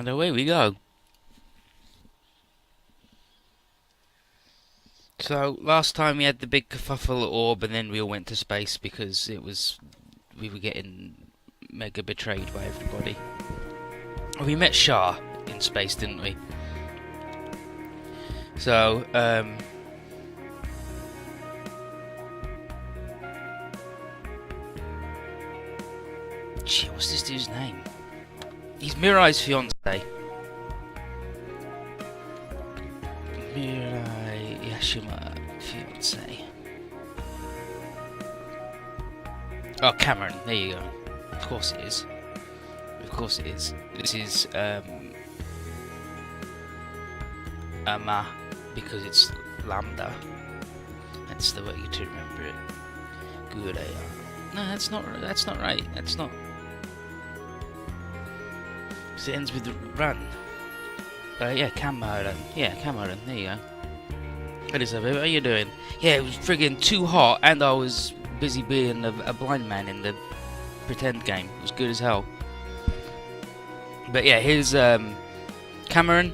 And away we go. So last time we had the big kerfuffle orb, and then we all went to space because we were getting mega betrayed by everybody. We met Shah in space, didn't we? So shit, what's this dude's name? He's Mirai's fiance. Mirai Yashima fiance. Oh, Cameron. There you go. Of course it is. Of course it is. This is Ama because it's lambda. That's the way to remember it. Good. No, that's not right. That's not. It ends with the run. Yeah, Cameron. Yeah, Cameron. There you go. What is up, baby? How you doing? Yeah, it was friggin' too hot, and I was busy being a blind man in the pretend game. It was good as hell. But yeah, here's Cameron.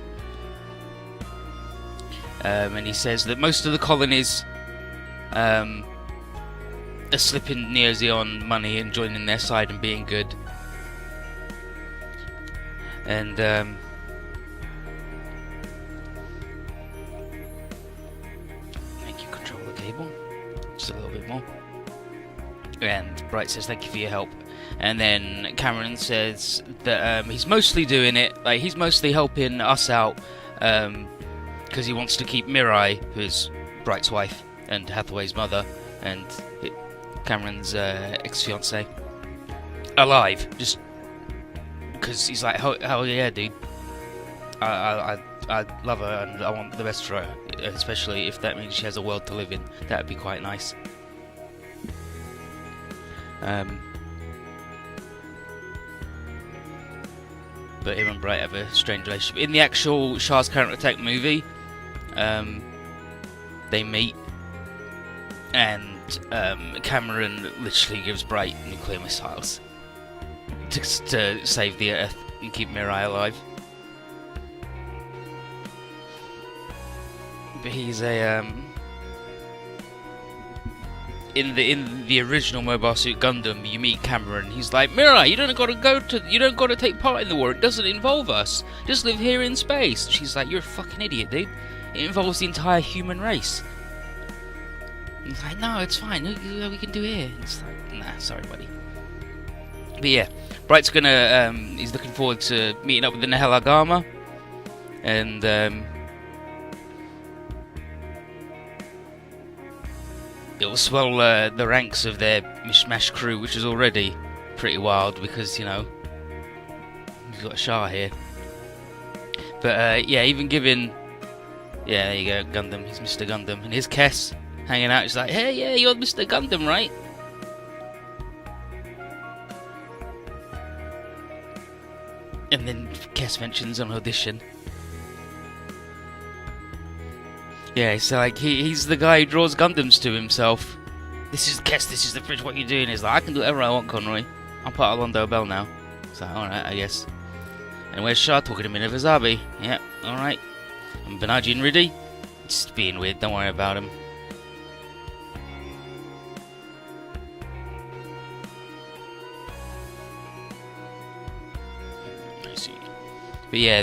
And he says that most of the colonies are slipping Neo-Zeon money and joining their side and being good. And thank you, control the cable. Just a little bit more. And Bright says thank you for your help. And then Cameron says that he's mostly doing it, like he's mostly helping us out because he wants to keep Mirai, who is Bright's wife and Hathaway's mother, and Cameron's ex-fiance, alive. Just because he's like, hell yeah, dude. I love her and I want the best for her, especially if that means she has a world to live in. That would be quite nice. But him and Bright have a strange relationship. In the actual Shah's Counter-Attack movie, they meet, and Cameron literally gives Bright nuclear missiles to save the Earth and keep Mirai alive. But he's a in the original Mobile Suit Gundam, you meet Cameron. He's like, Mirai, you don't got to take part in the war. It doesn't involve us. Just live here in space. She's like, you're a fucking idiot, dude. It involves the entire human race. And he's like, no, it's fine. We can do here. It's like, nah, sorry, buddy. But yeah, Bright's gonna he's looking forward to meeting up with the Nahel Agama, and it will swell the ranks of their mishmash crew, which is already pretty wild because, you know, we've got Shah here. But yeah, even giving, yeah, there you go, Gundam. He's Mr. Gundam, and here's Kess hanging out. He's like, hey, yeah, you're Mr. Gundam, right? And then Kess mentions an audition. Yeah, so like he's the guy who draws Gundams to himself. This is Kess, this is the fridge, what you doing? He's like, I can do whatever I want, Conroy. I'm part of Londo Bell now. So, alright, I guess. And where's Shah talking to Minawasabi? Yeah, alright. And Benaji and Riddy? Just being weird, don't worry about him. I see. But yeah,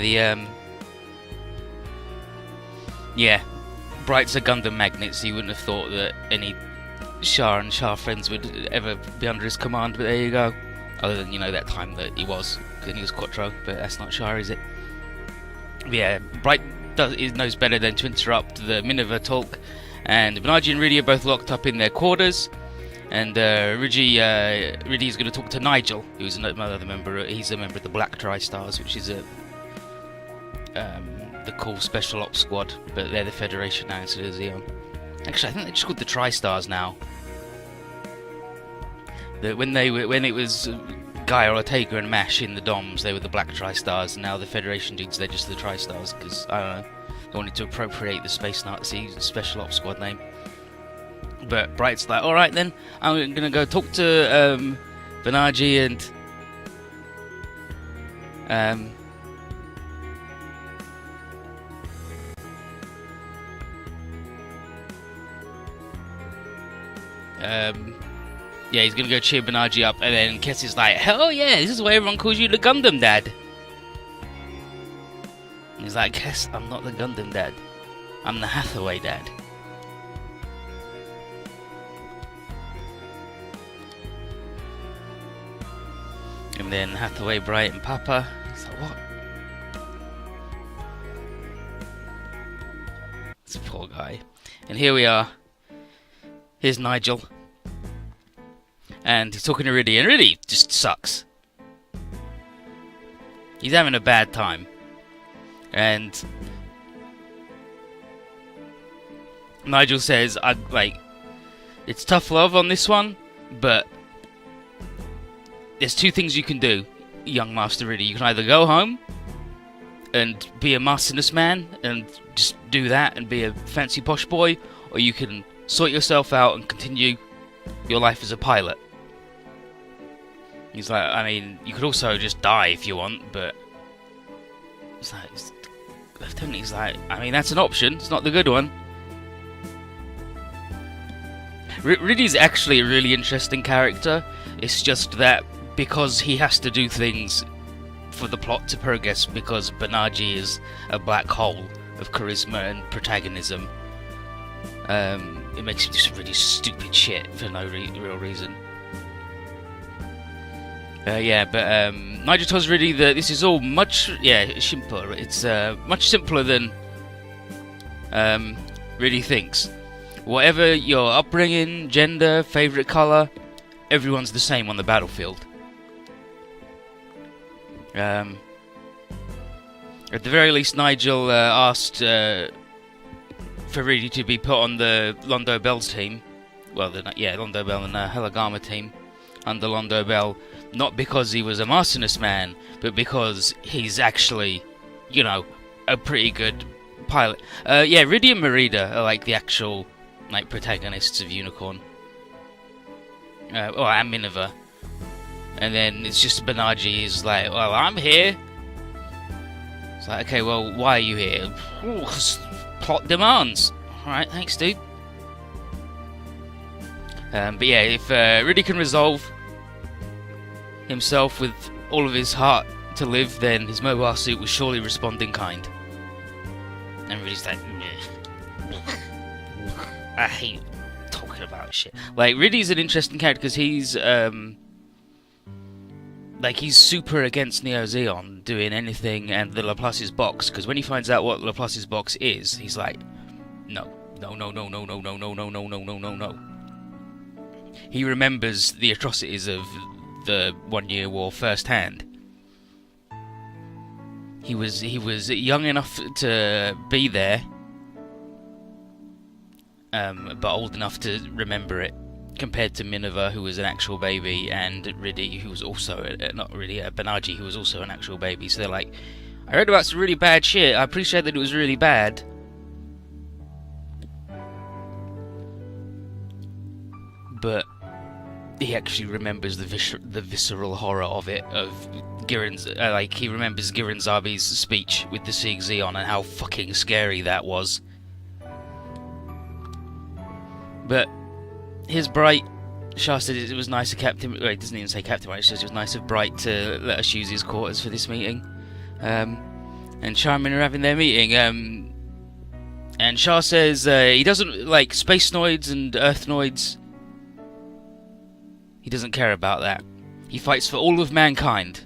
yeah. Bright's a Gundam magnet, so you wouldn't have thought that any Shah and Shah friends would ever be under his command, but there you go. Other than, you know, that time that he was, because he was Quattro, but that's not Shah, is it? But yeah, Bright knows better than to interrupt the Minerva talk, and Benaji and Riddy are both locked up in their quarters, and Riddy's going to talk to Nigel, who's another member. He's a member of the Black Tri-Stars, which is the cool special ops squad, but they're the Federation now instead of Zeon. Actually, I think they're just called the Tri-Stars now. When it was Guy Ortega and Mash in the DOMs, they were the Black Tri-Stars, and now the Federation dudes, they're just the Tri-Stars, because, I don't know, they wanted to appropriate the Space Nazi special ops squad name. But Bright's like, alright then, I'm gonna go talk to Benaji and Yeah, he's gonna go cheer Banaji up, and then Kessie's like, hell yeah, this is why everyone calls you the Gundam Dad. And he's like, Kess, I'm not the Gundam Dad. I'm the Hathaway Dad. And then Hathaway, Bright, and Papa. He's like, what? This poor guy. And here we are. Here's Nigel. And he's talking to Riddy, and Riddy just sucks. He's having a bad time. And Nigel says, it's tough love on this one, but there's two things you can do, young Master Riddy. You can either go home and be a masterless man and just do that and be a fancy posh boy, or you can sort yourself out and continue your life as a pilot. He's like, I mean, you could also just die if you want, but it's like, he's like, I mean, that's an option. It's not the good one. Riddy's actually a really interesting character. It's just that because he has to do things for the plot to progress, because Banaji is a black hole of charisma and protagonism, it makes him do some really stupid shit for no real reason. Nigel tells Riddy that this is all much simpler. It's much simpler than Riddy thinks. Whatever your upbringing, gender, favourite colour, everyone's the same on the battlefield. At the very least, Nigel asked for Riddy to be put on the Londo Bell's team. Well, Londo Bell and Helagama team under Londo Bell. Not because he was a masterless man, but because he's actually, a pretty good pilot. Riddy and Merida are like the actual protagonists of Unicorn. And Minerva. And then it's just Banaji is like, well, I'm here. It's like, okay, well, why are you here? Ooh, 'cause plot demands. Alright, thanks, dude. If Riddy can resolve himself with all of his heart to live, then his mobile suit will surely respond in kind. And Riddy's like, I hate talking about shit. Riddy's an interesting character because he's he's super against Neo Zeon doing anything and the Laplace's box, because when he finds out what Laplace's box is, he's like, no. He remembers the atrocities of the 1 Year War firsthand. He was young enough to be there, but old enough to remember it, compared to Minerva, who was an actual baby, and Riddy, who was also Banaji, who was also an actual baby. So they're like, I read about some really bad shit. I appreciate that it was really bad, but he actually remembers the visceral horror of it, of Girin's, he remembers Girin Zabi's speech with the Sieg Zeon and how fucking scary that was. But here's Bright. Shah said it was nice of Captain... Well, he doesn't even say Captain Bright, it says it was nice of Bright to let us use his quarters for this meeting. And Charmin are having their meeting. And Shah says he doesn't like space noids and earth noids. He doesn't care about that. He fights for all of mankind.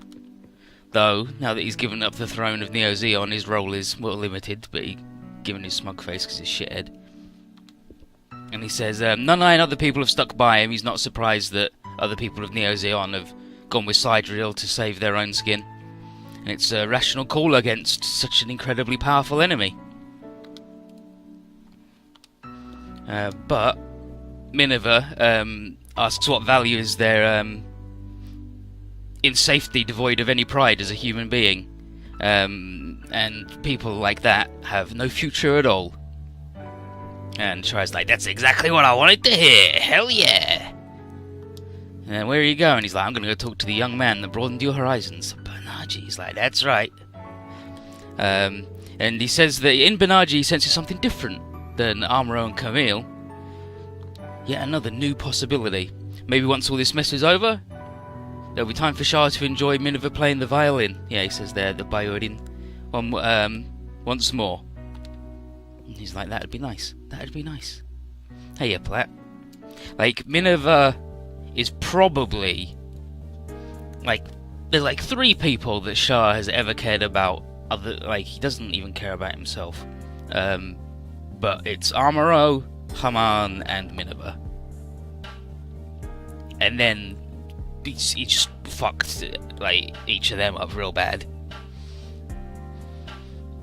Though, now that he's given up the throne of Neo Zeon, his role is more limited, but he's given his smug face because he's shithead. And he says, Nunai and other people have stuck by him. He's not surprised that other people of Neo Zeon have gone with Sidriel to save their own skin. And it's a rational call against such an incredibly powerful enemy. But Minerva asks what value is there in safety devoid of any pride as a human being. And people like that have no future at all. And Shai's like, that's exactly what I wanted to hear. Hell yeah. And where are you going? He's like, I'm going to go talk to the young man that broadened your horizons. Banaji. He's like, that's right. And he says that in Banaji he senses something different than Amuro and Camille. Yet another new possibility. Maybe once all this mess is over, there'll be time for Shah to enjoy Minerva playing the violin. Yeah, he says there, the violin. Once more. And he's like, that'd be nice. That'd be nice. Hey, yeah, Platt. Like, Minerva is probably... Like, there's like 3 people that Shah has ever cared about. Like, he doesn't even care about himself. But it's Amuro, Haman, and Minerva. And then he just fucked like each of them up real bad.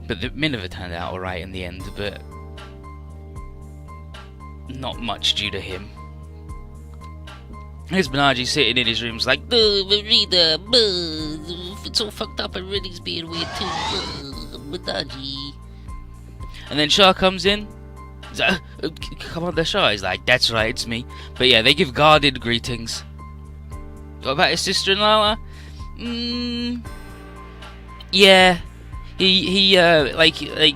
But the Minerva turned out alright in the end, but not much due to him. Here's Banaji sitting in his room, like, Marina, it's all fucked up and Reddy's being weird too. Banaji. And then Shah comes in. He's like, come on, there, Shah. He's like, that's right, it's me. But yeah, they give guarded greetings. What about his sister and Lala? Yeah. He like, I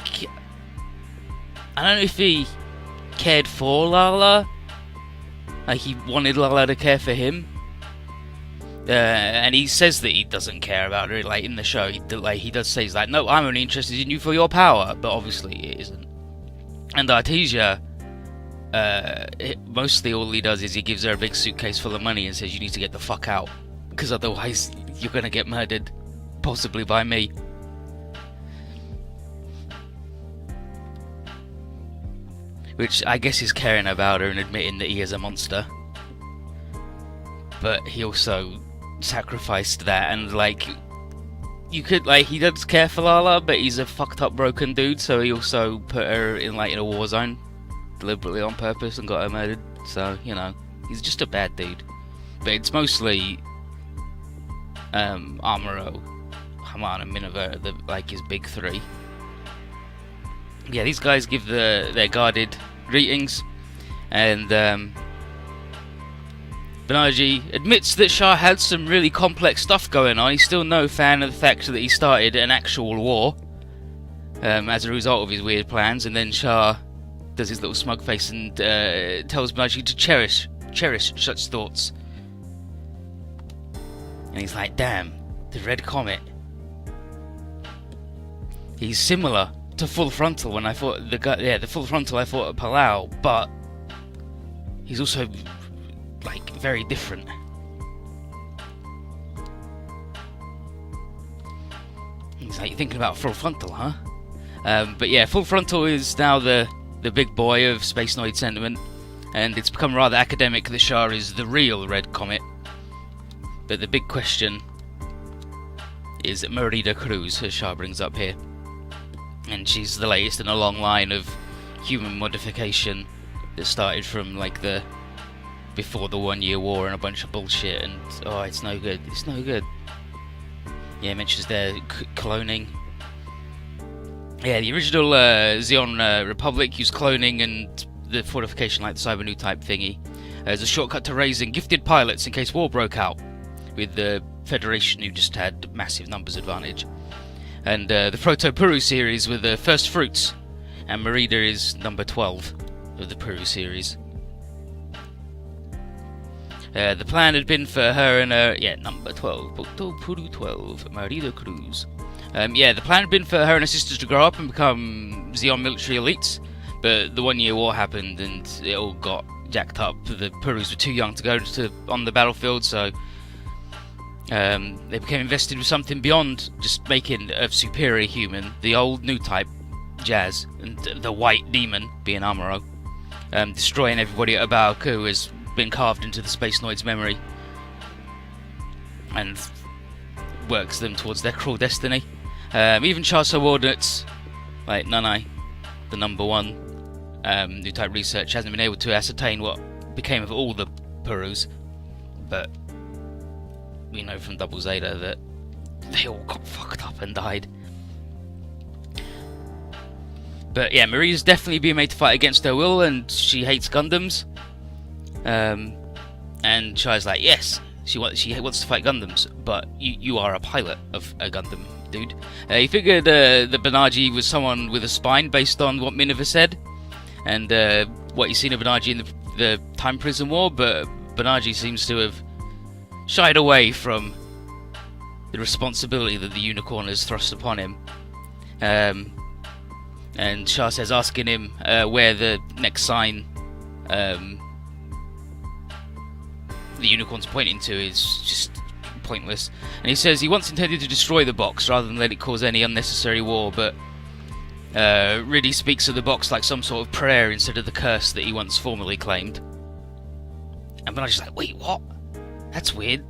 don't know if he cared for Lala. Like, he wanted Lala to care for him. And he says that he doesn't care about her, like, in the show. He does say, he's like, no, I'm only interested in you for your power. But obviously it isn't. And Artesia, mostly all he does is he gives her a big suitcase full of money and says, you need to get the fuck out. Because otherwise you're going to get murdered. Possibly by me. Which I guess is caring about her and admitting that he is a monster. But he also sacrificed that, and like, you could, like, he does care for Lala, but he's a fucked up broken dude, so he also put her in, like, in a war zone deliberately on purpose and got her murdered. So, you know, he's just a bad dude. But it's mostly Amuro, Haman, and Minerva, like, his big 3. Yeah, these guys give their guarded greetings, and Banaji admits that Shah had some really complex stuff going on. He's still no fan of the fact that he started an actual war as a result of his weird plans, and then Shah does his little smug face and tells Banaji to cherish such thoughts. And he's like, damn, the Red Comet. He's similar to Full Frontal when I thought the Full Frontal I thought of Palau, but he's also like very different. He's like, you're thinking about Full Frontal, huh? But yeah, Full Frontal is now the big boy of Space Noid sentiment, and it's become rather academic that Shah is the real Red Comet. But the big question is Merida Cruz, as Shah brings up here. And she's the latest in a long line of human modification that started from like the before the 1 Year War and a bunch of bullshit, and oh, it's no good. It's no good. Yeah, it mentions their cloning. Yeah, the original Xeon Republic used cloning and the fortification like the Cyber New type thingy as a shortcut to raising gifted pilots in case war broke out, with the Federation who just had massive numbers advantage. And the Proto-Puru series were the first fruits, and Merida is number 12 of the Puru series. The plan had been for her and her... Yeah, number 12. Proto-Puru 12, Merida Cruz. Yeah, the plan had been for her and her sisters to grow up and become Xeon military elites, but the 1 Year War happened and it all got jacked up. The Purus were too young to go on the battlefield, so... they became invested with something beyond just making a superior human, the old new type, Jazz, and the white demon, being Amuro, destroying everybody at Abaoku who has been carved into the Space Noid's memory, and works them towards their cruel destiny. Even Shah's subordinates, like Nanai, the number 1 new type research, hasn't been able to ascertain what became of all the Purus, but we know from Double Zeta that they all got fucked up and died. But yeah, Maria's definitely being made to fight against her will, and she hates Gundams. And Shai's like, yes, she wants to fight Gundams, but you are a pilot of a Gundam, dude. He figured that Banaji was someone with a spine based on what Minerva said, and what you've seen of Banaji in the Time Prison War, but Banaji seems to have shied away from the responsibility that the Unicorn has thrust upon him. And Shah says, asking him where the next sign the Unicorn's pointing to is just pointless. And he says he once intended to destroy the box rather than let it cause any unnecessary war, but really speaks of the box like some sort of prayer instead of the curse that he once formerly claimed. And Banaji's like, wait, what? That's weird.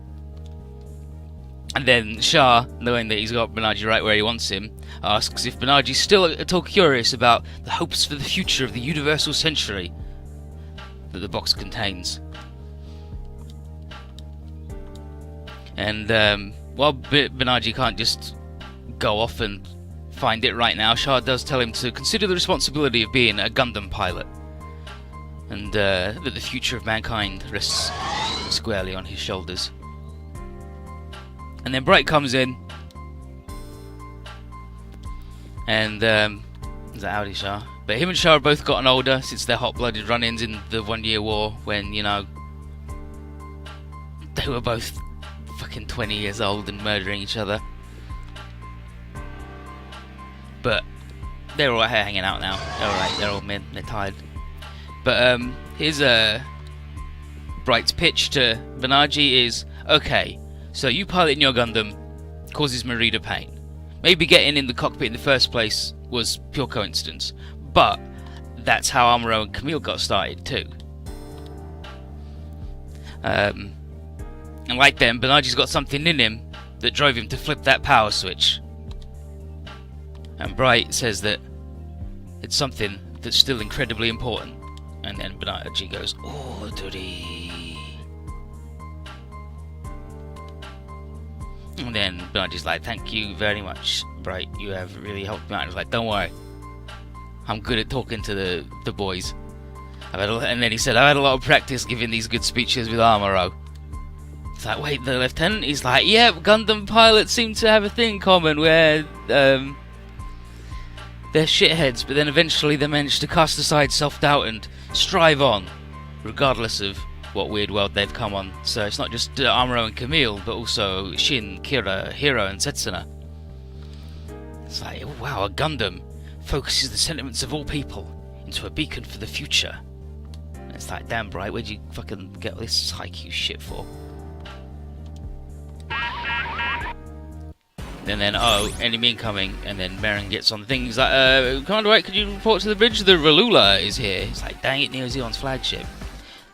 And then Shah, knowing that he's got Banaji right where he wants him, asks if Banaji's still at all curious about the hopes for the future of the universal century that the box contains. And while Banaji can't just go off and find it right now, Shah does tell him to consider the responsibility of being a Gundam pilot, and that the future of mankind rests squarely on his shoulders. And then Bright comes in, and is that howdy Shah? But him and Shah have both gotten older since their hot-blooded run-ins in the 1 Year War, when, you know, they were both fucking 20 years old and murdering each other. But they're all hanging out now. They're alright, they're all men, they're tired. But here's Bright's pitch to Banaji is, okay, so you piloting your Gundam causes Marida pain. Maybe getting in the cockpit in the first place was pure coincidence, but that's how Amuro and Camille got started too. And like them, Banaji's got something in him that drove him to flip that power switch. And Bright says that it's something that's still incredibly important. And then Banaji goes, oh, Duri. And then Banaji's like, thank you very much, Bright. You have really helped me out. And he's like, don't worry. I'm good at talking to the boys. And then he said, I've had a lot of practice giving these good speeches with Amuro. It's like, wait, the lieutenant? He's like, yeah, Gundam pilots seem to have a thing in common where they're shitheads, but then eventually they manage to cast aside self-doubt and strive on, regardless of what weird world they've come on. So it's not just Amuro and Camille, but also Shin, Kira, Hiro, and Setsuna. It's like, oh, wow, a Gundam focuses the sentiments of all people into a beacon for the future. And it's like, damn, Bright, where'd you fucking get all this haiku shit for? And then, oh, enemy incoming, and then Meren gets on the thing. He's like, Commander White, could you report to the bridge? The Relula is here. He's like, dang it, Neo Zeon's flagship.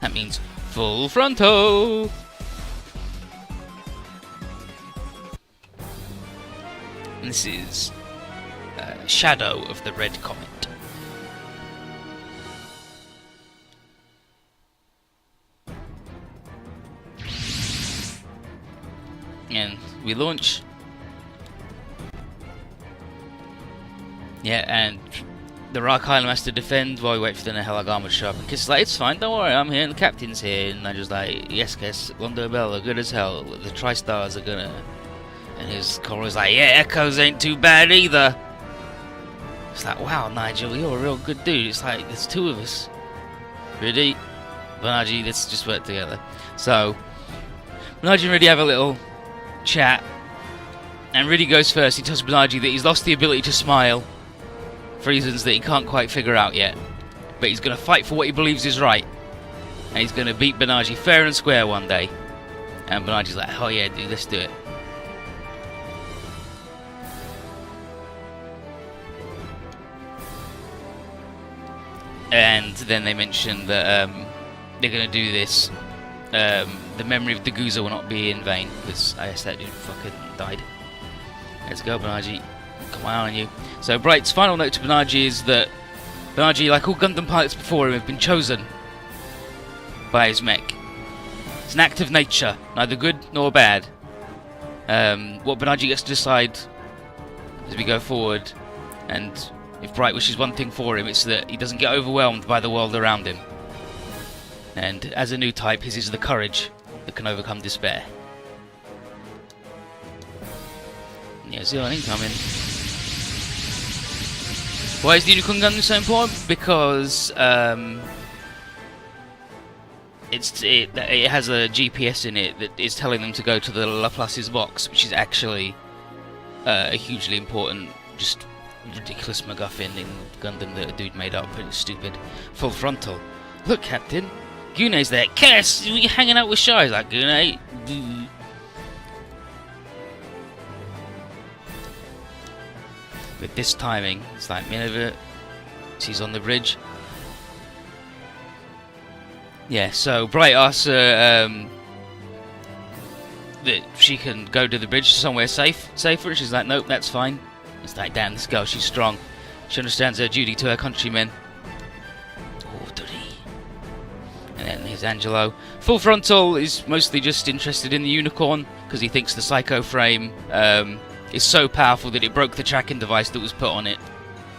That means full fronto! And this is Shadow of the Red Comet. And we launch. Yeah, and the Rock Island has to defend while we wait for the Nahelagarma to show up. And Kiss is like, it's fine, don't worry, I'm here, and the captain's here. And I'm just like, yes, Kiss, Londo Bell are good as hell. The Tri-Stars are gonna... And his Coro's like, yeah, Echoes ain't too bad either. It's like, wow, Nigel, you're a real good dude. It's like, there's two of us. Really? Banaji, let's just work together. So, Banaji and Rudy have a little chat. And Rudy goes first. He tells Banaji that he's lost the ability to smile for reasons that he can't quite figure out yet. But he's going to fight for what he believes is right. And he's going to beat Banaji fair and square one day. And Banaji's like, oh yeah, dude, let's do it. And then they mention that they're going to do this. The memory of Degussa will not be in vain, because I guess that dude fucking died. Let's go, Banaji. Got my eye on you. So Bright's final note to Banaji is that Banaji, like all Gundam pilots before him, have been chosen by his mech. It's an act of nature, neither good nor bad. What Banaji gets to decide as we go forward, and if Bright wishes one thing for him, it's that he doesn't get overwhelmed by the world around him. And as a new type, his is the courage that can overcome despair. Yeah, Zeon incoming. Why is the Unicorn Gundam so important? Because it has a GPS in it that is telling them to go to the Laplace's box, which is actually a hugely important, just ridiculous MacGuffin in Gundam that a dude made up. It's stupid. Full frontal. Look, Captain, Gune's there. Curse! You hanging out with Shah? He's like, Gune. With this timing, it's like Minerva. She's on the bridge. Yeah, so Bright asks her that she can go to the bridge somewhere safer. She's like, nope, that's fine. It's like, damn, this girl, she's strong. She understands her duty to her countrymen. And then here's Angelo. Full Frontal is mostly just interested in the unicorn because he thinks the Psycho Frame is so powerful that it broke the tracking device that was put on it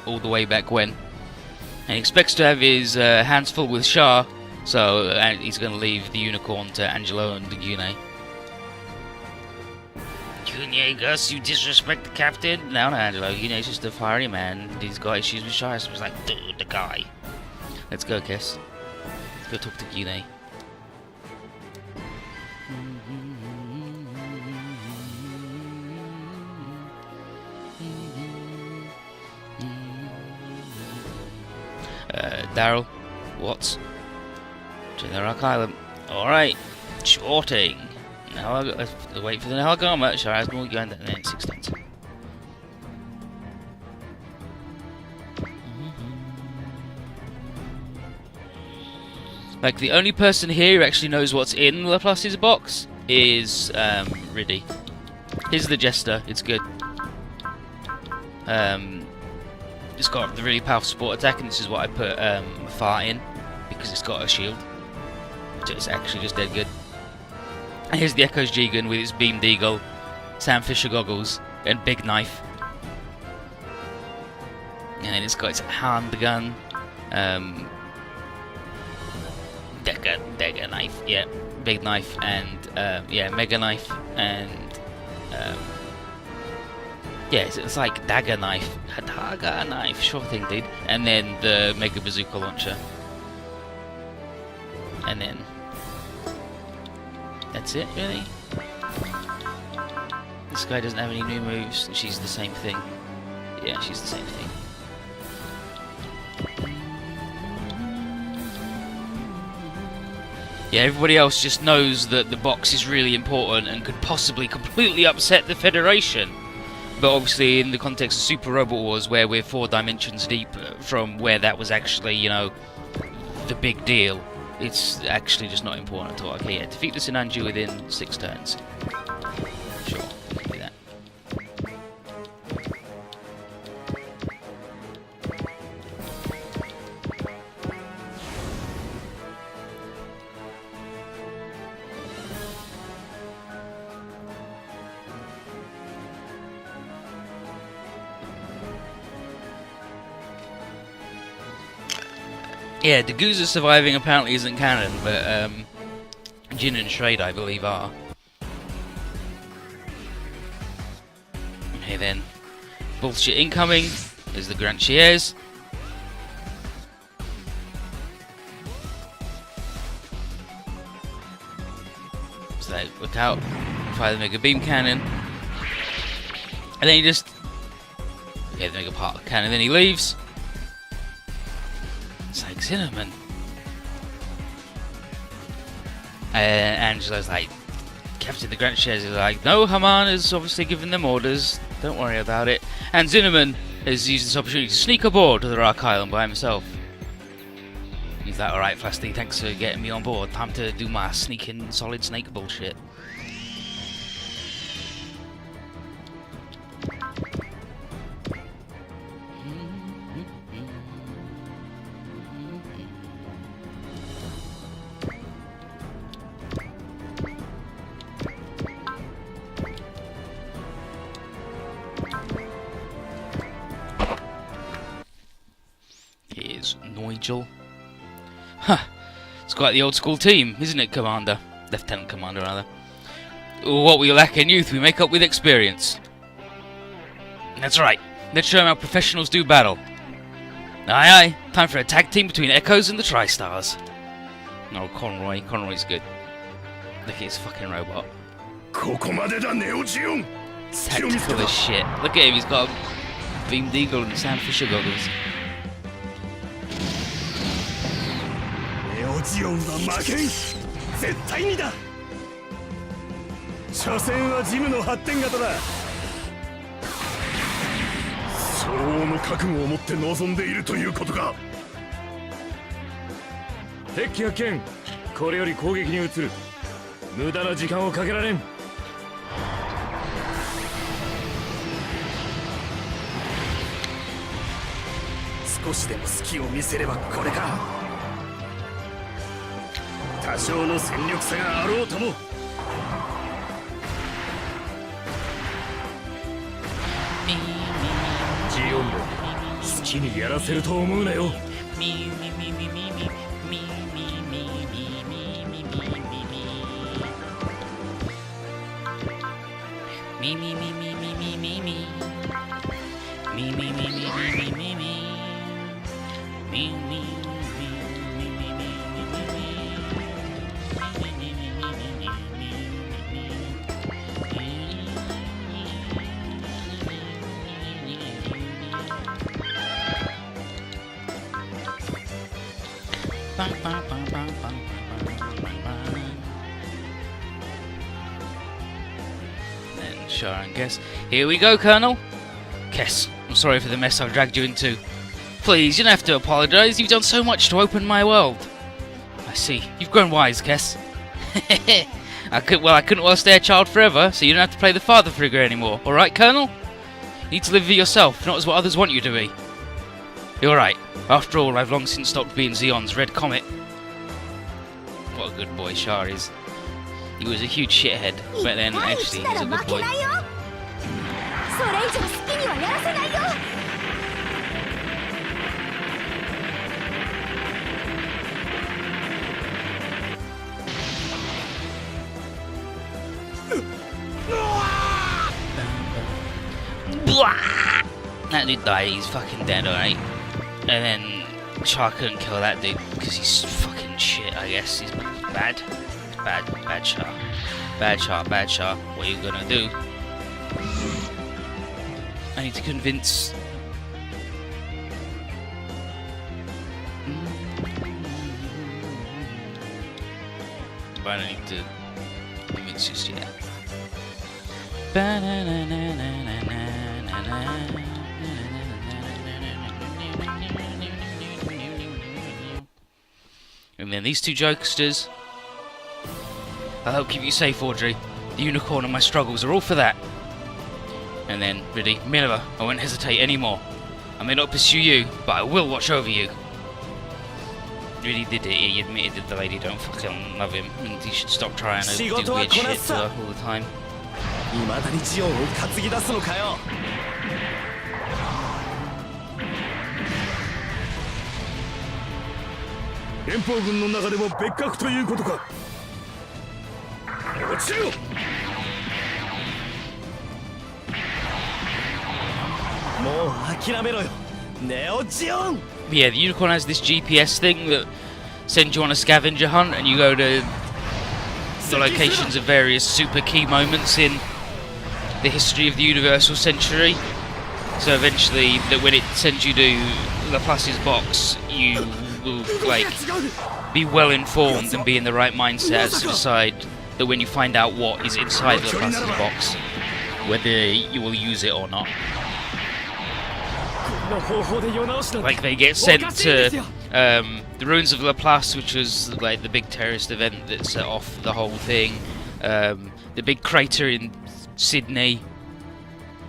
all the way back when. And he expects to have his hands full with Shah, so he's going to leave the unicorn to Angelo and Gune. Gune, Gus, you disrespect the captain? No, Angelo. Gune's just a fiery man. He's got issues with Shah. So he's like, dude, the guy. Let's go, Kiss. Let's go talk to Gune. Daryl, what? To the Rock Island. Alright, sure thing. Now let's wait for the Hellgama. Sure, as we're going down there in 6 tons. Like, the only person here who actually knows what's in Laplace's box is Riddy. Here's the Jester, it's good. It's got the really powerful support attack, and this is what I put Fart in, because it's got a shield. So it's actually just dead good. And here's the Echo's G-Gun with its beamed eagle, Sam Fisher goggles, and big knife. And then it's got its hand gun, dagger knife, yeah, big knife, and yeah, mega knife, and yeah, it's like dagger knife, sure thing, dude. And then the mega bazooka launcher, and then that's it, really. This guy doesn't have any new moves. She's the same thing. Yeah, she's the same thing. Yeah, everybody else just knows that the box is really important and could possibly completely upset the Federation. But obviously in the context of Super Robot Wars, where we're 4 dimensions deep from where that was actually, you know, the big deal, it's actually just not important at all. Okay, yeah, defeat the Sinanju within 6 turns. Sure, we can do that. Yeah, Deguza surviving apparently isn't canon, but Jin and Shrade, I believe, are. Okay then, bullshit incoming is the Grand Chiers. So look out, fire the Mega Beam Cannon, and then he just, yeah, the Mega Part Cannon, then he leaves. It's like Cinnamon. And Angelo's like, Captain the Grand Shares is like, no, Haman has obviously given them orders, don't worry about it. And Cinnamon has used this opportunity to sneak aboard to the Rock Island by himself. He's like, alright, Flasty, thanks for getting me on board. Time to do my sneaking Solid Snake bullshit. Nigel. Huh. It's quite the old school team, isn't it, Commander? Lieutenant Commander, rather. What we lack in youth, we make up with experience. That's right. Let's show them how professionals do battle. Aye, aye. Time for a tag team between Echoes and the Tri-Stars. No, Conroy. Conroy's good. Look at his fucking robot. ここまでだネオジオン。 Tactical as shit. Look at him, he's got a beamed eagle and Sam Fisher goggles. ネオジオンは負けん。絶対にだ。所詮はジムの発展型だ。相応の覚悟を持って臨んでいるということか。敵機発見。これより攻撃に移る。無駄な時間をかけられん。少しでも隙を見せればこれか。多少の戦力差があろうとも。ジオンも好きにやらせると思うなよ。And Sharon Guess. Here we go, Colonel. Kess, I'm sorry for the mess I've dragged you into. Please, you don't have to apologise. You've done so much to open my world. I see. You've grown wise, Kess. I couldn't well stay a child forever, so you don't have to play the father figure anymore. All right, Colonel? You need to live for yourself, not as what others want you to be. You're right. After all, I've long since stopped being Zeon's red comet. What a good boy Shar is. He was a huge shithead, but then actually he's a good boy. That dude died, he's fucking dead, alright? And then Char couldn't kill that dude because he's fucking shit, I guess. He's bad. Bad Char. Bad Char. What are you gonna do? I need to convince... But I don't need to convince just yet. And then these two jokesters. I'll help keep you safe, Audrey. The unicorn and my struggles are all for that. And then, really, Miller, I won't hesitate anymore. I may not pursue you, but I will watch over you. Really did it. He admitted that the lady don't fucking love him, and he should stop trying to do weird shit to her all the time. Yeah, the unicorn has this GPS thing that sends you on a scavenger hunt, and you go to the locations of various super key moments in the history of the Universal Century. So eventually, that when it sends you to Laplace's box, you will like be well informed and be in the right mindset to decide that when you find out what is inside Laplace's box, whether you will use it or not. Like they get sent to the ruins of Laplace, which was like the big terrorist event that set off the whole thing. The big crater in Sydney.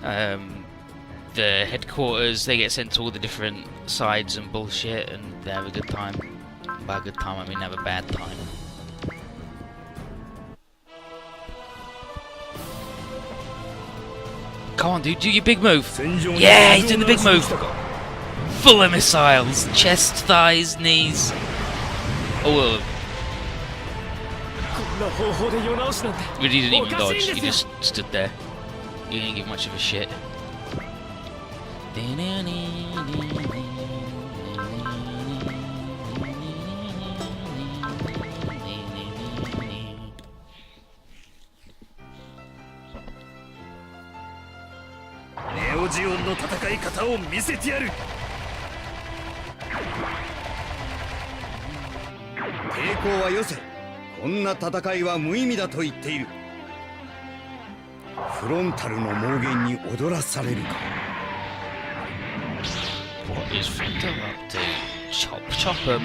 The headquarters. They get sent to all the different sides and bullshit, and they have a good time. By a good time, I mean have a bad time. Come on, dude, do your big move. Yeah, he's doing the big move. Full of missiles. Chest, thighs, knees. All of them. Really didn't even dodge, he just stood there. He didn't give much of a shit. オジオンの戦い方を見せてやる。抵抗はよせ。こんな戦いは無意味だと言っている。フロンタルの妄言に踊らされるか。 What is Frontal up to? Chop chop him.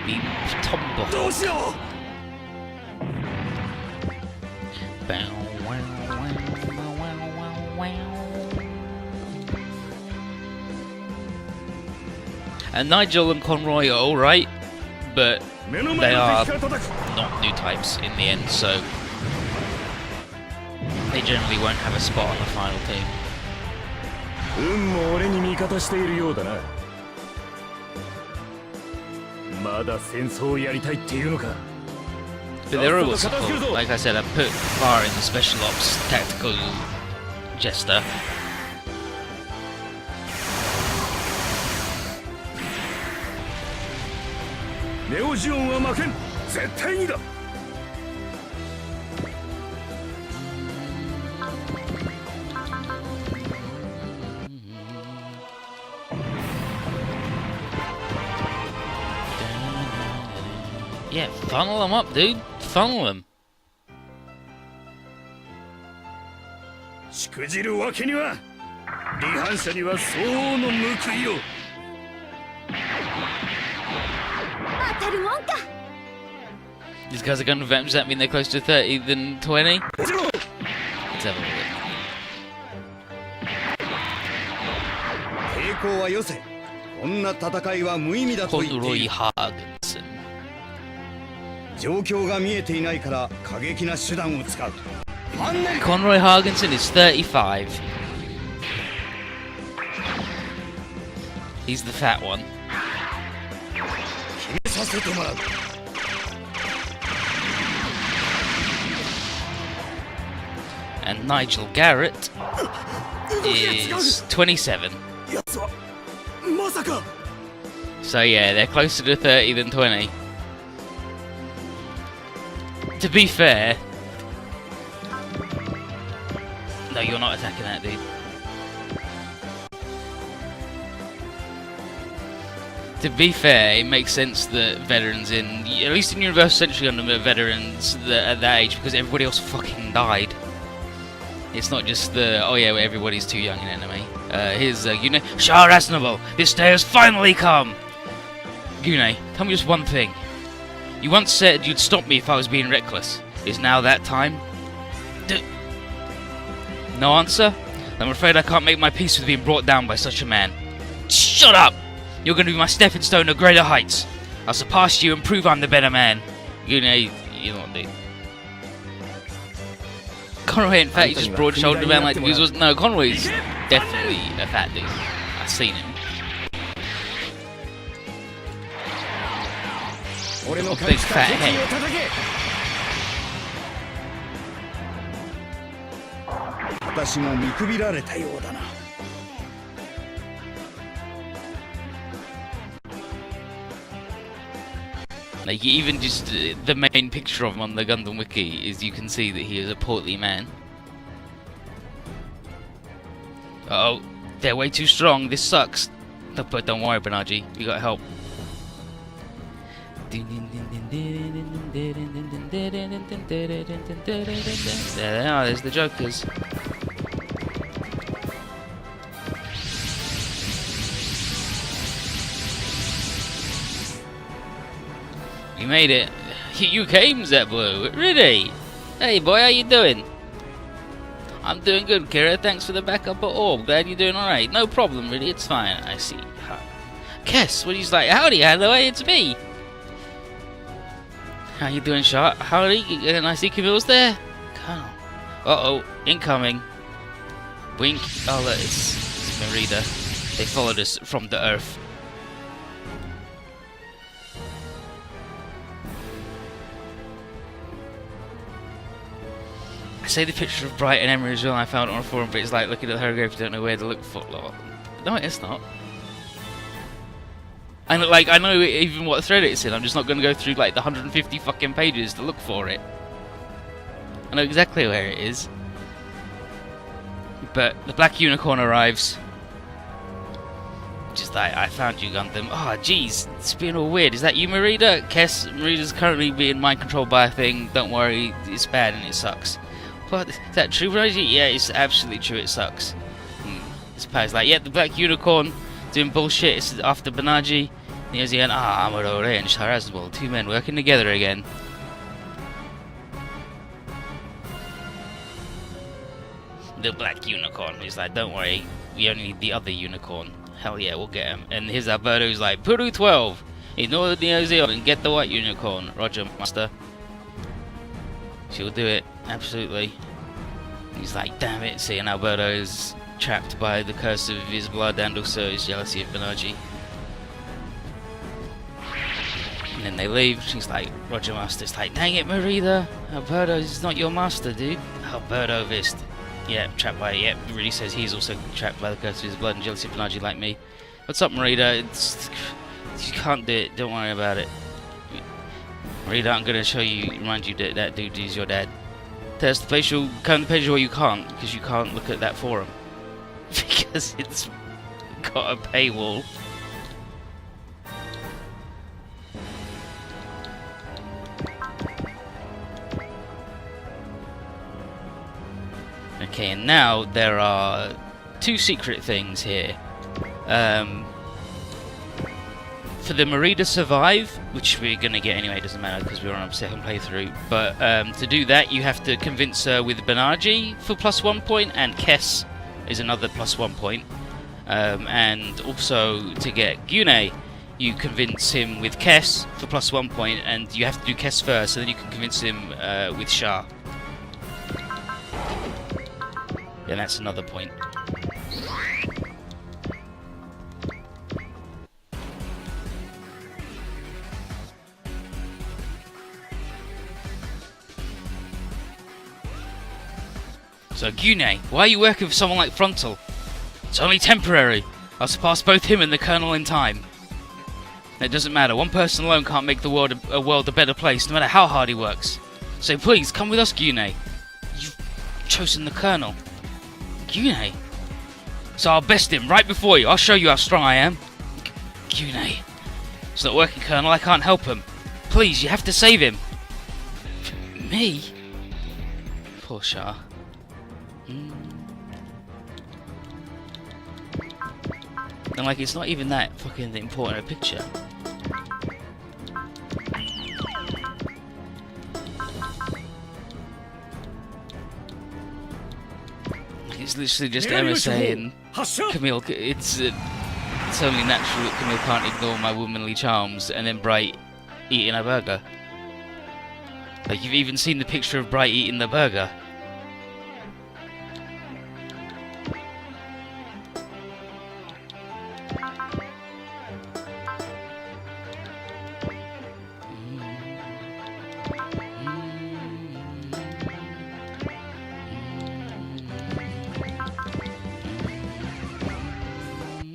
Be tombo. どうしよう。 And Nigel and Conroy are alright, but 目の they 前の are 敵から叩く。 not new types in the end, so they generally won't have a spot on the final team. 運も俺に味方しているようだな。まだ戦争をやりたいっていうのか。 But they're all support. Like I said, I put Var in the special ops tactical jester. ネオジオンは負けん。絶対にだ。 Yeah, funnel them up, dude. Funnel them. しくじるわけには。離反者には相応の報いを。 当たるもんか。 These guys are going to vamp. Does that mean they're closer to 30 than 20? Let's have a look. 抵抗はよせ。こんな戦いは無意味だと言ってい Conroy る。 Hargensen. 状況が見えていないから過激な手段を使う。マンネリ Conroy Hargensen is 35. He's the fat one. 決めさせてもらう。 And Nigel Garrett is 27. やつはまさか。 So yeah, they're closer to 30 than 20. To be fair... No, you're not attacking that, dude. To be fair, it makes sense that veterans in... At least in Universal Century Gundam, veterans at that age, because everybody else fucking died. It's not just the, oh yeah, everybody's too young in anime. Here's Gune. Shah Aznable, this day has finally come! Gune, tell me just one thing. You once said you'd stop me if I was being reckless. Is now that time? No answer? I'm afraid I can't make my peace with being brought down by such a man. Shut up! You're going to be my stepping stone to greater heights. I'll surpass you and prove I'm the better man. Gune, you know what, dude. Conroy ain't fat, he's just broad-shouldered man like the was. No, Conroy's definitely a fat dude. I've seen him. A big fat head. 私も見くびられたようだな。 Like, even just the main picture of him on the Gundam Wiki is you can see that he is a portly man. Uh oh, they're way too strong, this sucks. But don't worry, Banaji, we got help. There they are, there's the Jokers. You made it. You came, Z3.2. Really? Hey boy, how you doing? I'm doing good, Kira. Thanks for the backup at all. Glad you're doing alright. No problem, really. It's fine. I see. Kess, what he's like? Howdy, Hathaway. It's me. How you doing, Shark? Howdy. I see Camille's there. Colonel. Uh-oh. Incoming. Wink. Oh, look. It's Merida. They followed us from the Earth. I say the picture of Bright and Emery as well. I found it on a forum, but it's like looking at the hieroglyph. You don't know where to look for. No, it's not. And like, I know even what thread it's in. I'm just not going to go through like the 150 fucking pages to look for it. I know exactly where it is. But the Black Unicorn arrives. Just like, I found you, Gundam. Oh, jeez, it's being all weird. Is that you, Marida? Kess, Marida's currently being mind controlled by a thing. Don't worry, it's bad and it sucks. What? Is that true, Roger? Yeah, it's absolutely true, it sucks. This Pai's like, yeah, the Black Unicorn doing bullshit. It's after Banaji. And he goes again, Amuro and Shahrazabal, 2 men working together again. The Black Unicorn. He's like, don't worry, we only need the other unicorn. Hell yeah, we'll get him. And here's Alberto's like, Puru 12, ignore the Neo Zeo and get the white unicorn. Roger, master. She'll do it, absolutely. He's like, damn it, see, and Alberto's trapped by the curse of his blood and also his jealousy of Banaji. And then they leave. She's like, Roger, master. It's like, dang it, Marida, Alberto's not your master, dude. Alberto Vist. Yeah, trapped by it. Yeah, it really says he's also trapped by the curse of his blood and jealousy of Banaji like me. What's up, Marida? You can't do it. Don't worry about it. Marida, I'm gonna show you, remind you that that dude is your dad. Test the facial, come to the page where you can't, because you can't look at that forum. Because it's got a paywall. Okay, and now there are 2 secret things here. For the Marida survive, which we're gonna get anyway, it doesn't matter because we're on a second playthrough. But to do that, you have to convince her with Banaji for +1 point, and Kess is another +1 point. And also to get Gyune, you convince him with Kess for +1 point, and you have to do Kess first, and then you can convince him with Shah. And that's another point. So Gyune, why are you working for someone like Frontal? It's only temporary. I'll surpass both him and the Colonel in time. It doesn't matter, one person alone can't make the world a better place, no matter how hard he works. So please, come with us, Gyune. You've chosen the Colonel. Gyune? So I'll best him right before you. I'll show you how strong I am. Gyune. It's not working, Colonel. I can't help him. Please, you have to save him. Me? Poor Shah. And like, it's not even that fucking important a picture. It's literally just Emma saying, Camille, it's only natural that Camille can't ignore my womanly charms, and then Bright eating a burger. Like, you've even seen the picture of Bright eating the burger.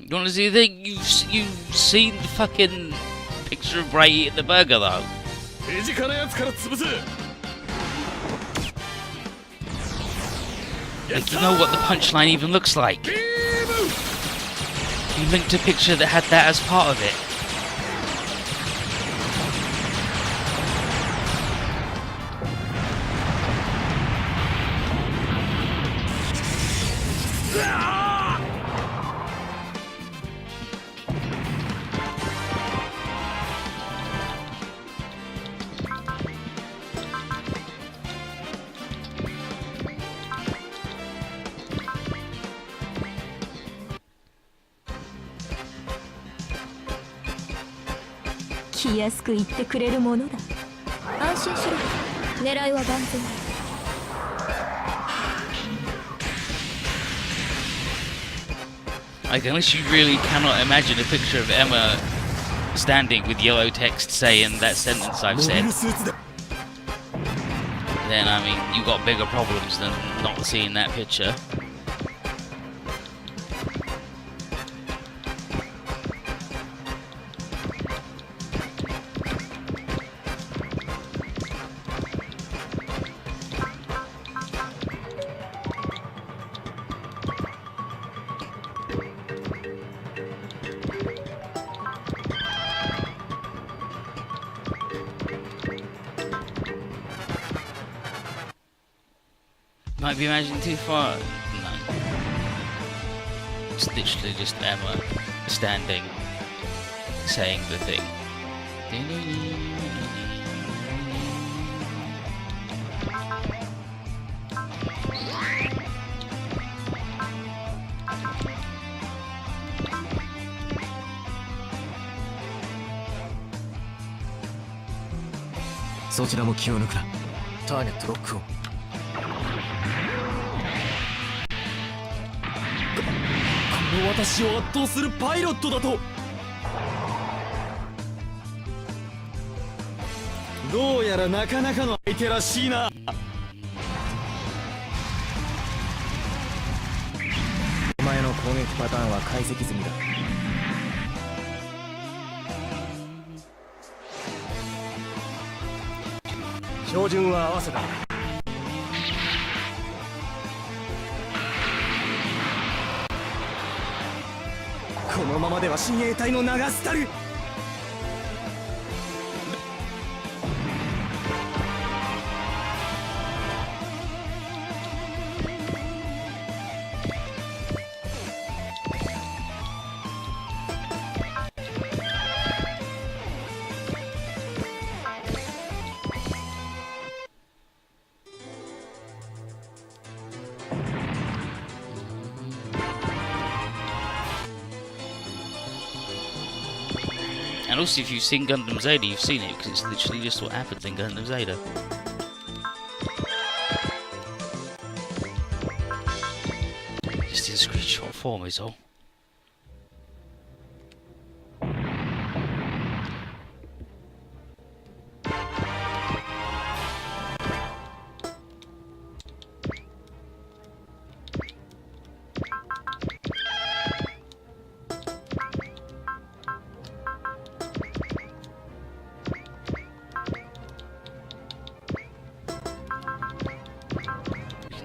You honestly think you've seen the fucking picture of Bright eating the burger though? Like, you know what the punchline even looks like. You linked a picture that had that as part of it. Like, unless you really cannot imagine a picture of Emma standing with yellow text saying that sentence I've said, then, I mean, you got bigger problems than not seeing that picture. Might be imagining too far. No. It's literally just Emma standing, saying the thing. そちらも気を抜くな。ターゲットロックオン。この私を圧倒するパイロットだと。どうやらなかなかの相手らしいな。お前の攻撃パターンは解析済みだ。照準は合わせた。このままでは親衛隊の流すたる。And also, if you've seen Gundam Zeta, you've seen it, because it's literally just what happens in Gundam Zeta. Just in screenshot form is all.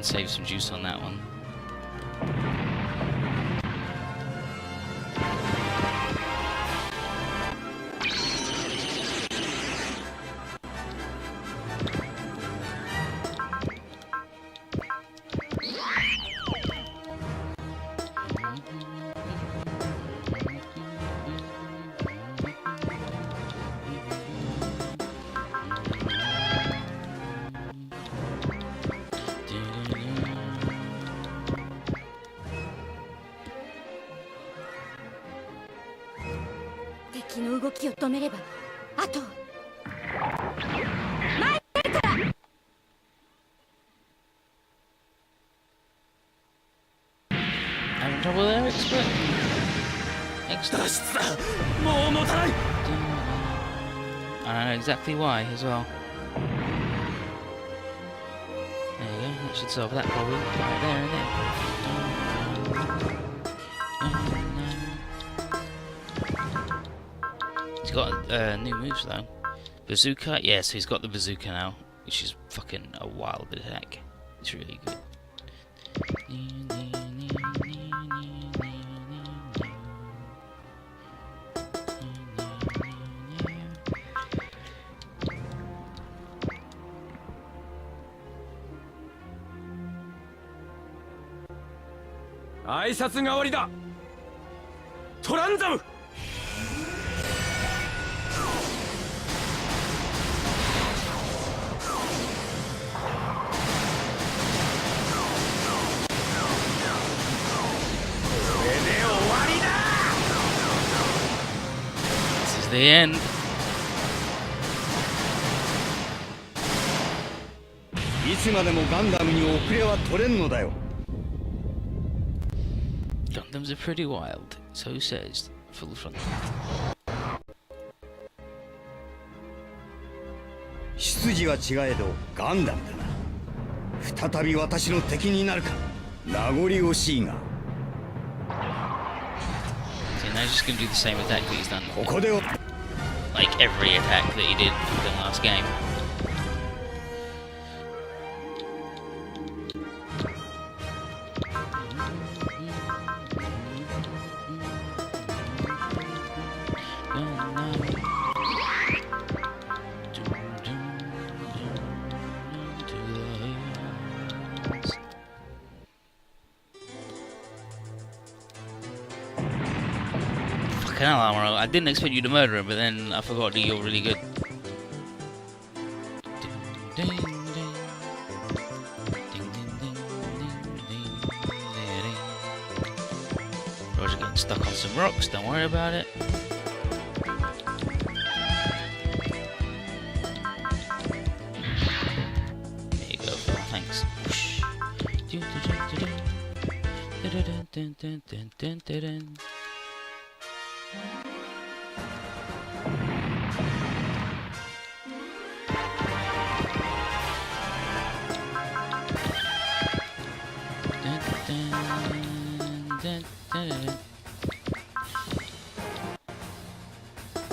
Save some juice on that one.敵の動きを止めれば、あと。 Having trouble there, expert? Excellent. And I know exactly why as well. There you go, that should solve that problem right there and then. He's got new moves though. Bazooka, yeah, so he's got the bazooka now, which is fucking a wild attack. It's really good. This is the end. Gundams are pretty wild, so says Full Frontal. 出自は違えどガンダムだな。再び私の敵になるか。名残惜しいが。 So now he's just gonna do the same attack that he's done. ここでは Like every attack that he did in the last game. Fucking hell, Amaro. I didn't expect you to murder him, but then I forgot that you're really good. Roger getting stuck on some rocks, don't worry about it. There you go, Phil, thanks.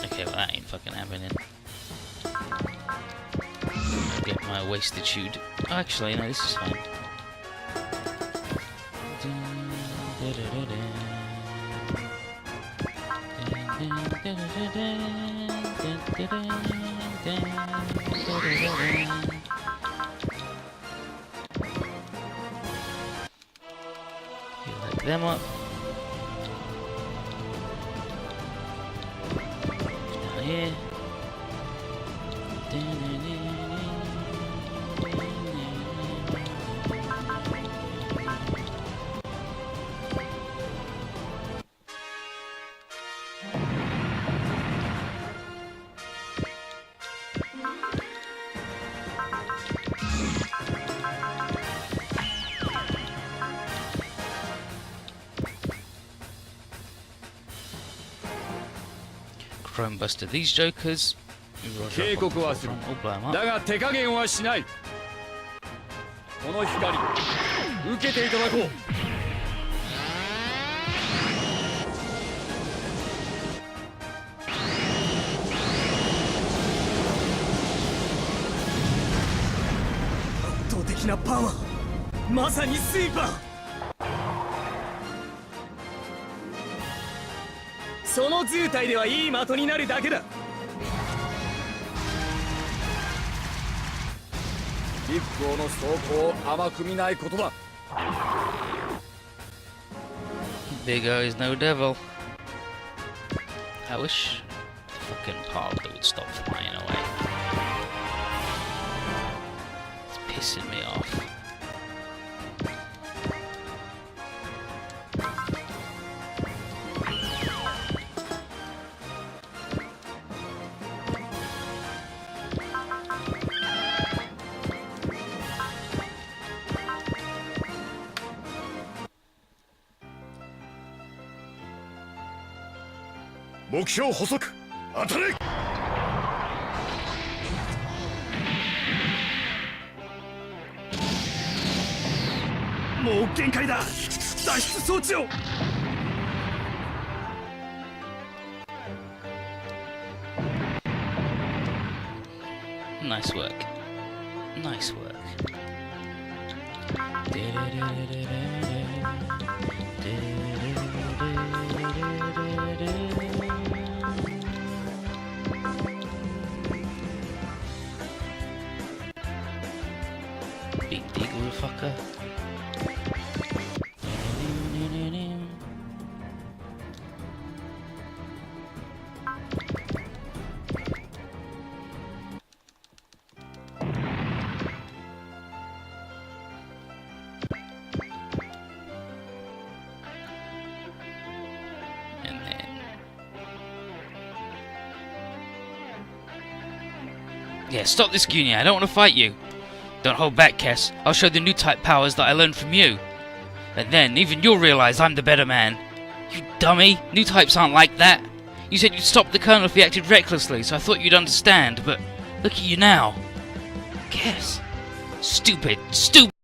Okay, well that ain't fucking happening. I'll get my wastitude. Oh, actually, no, this is fine. Light them up. Down here. Chrome buster these jokers.警告はする。 All blow 'em up. だが手加減はしない。この光受けていただこう。圧倒的なパワー。まさにスイーパー。その図体ではいい的になるだけだ。リップ王の走行を甘く見ないことだ。 Big O is no devil. I wish the fucking park would stop flying away. It's pissing me off. Mục tiêu捕捉当たれ。もう限界だ。脱出装置を。 Nice work. Nice work. Big diggle fucker. And then yeah, stop this, Gunya. I don't want to fight you. Don't hold back, Kess. I'll show the new type powers that I learned from you. And then, even you'll realize I'm the better man. You dummy! New types aren't like that. You said you'd stop the Colonel if he acted recklessly, so I thought you'd understand, but look at you now. Kess. Stupid. Stupid!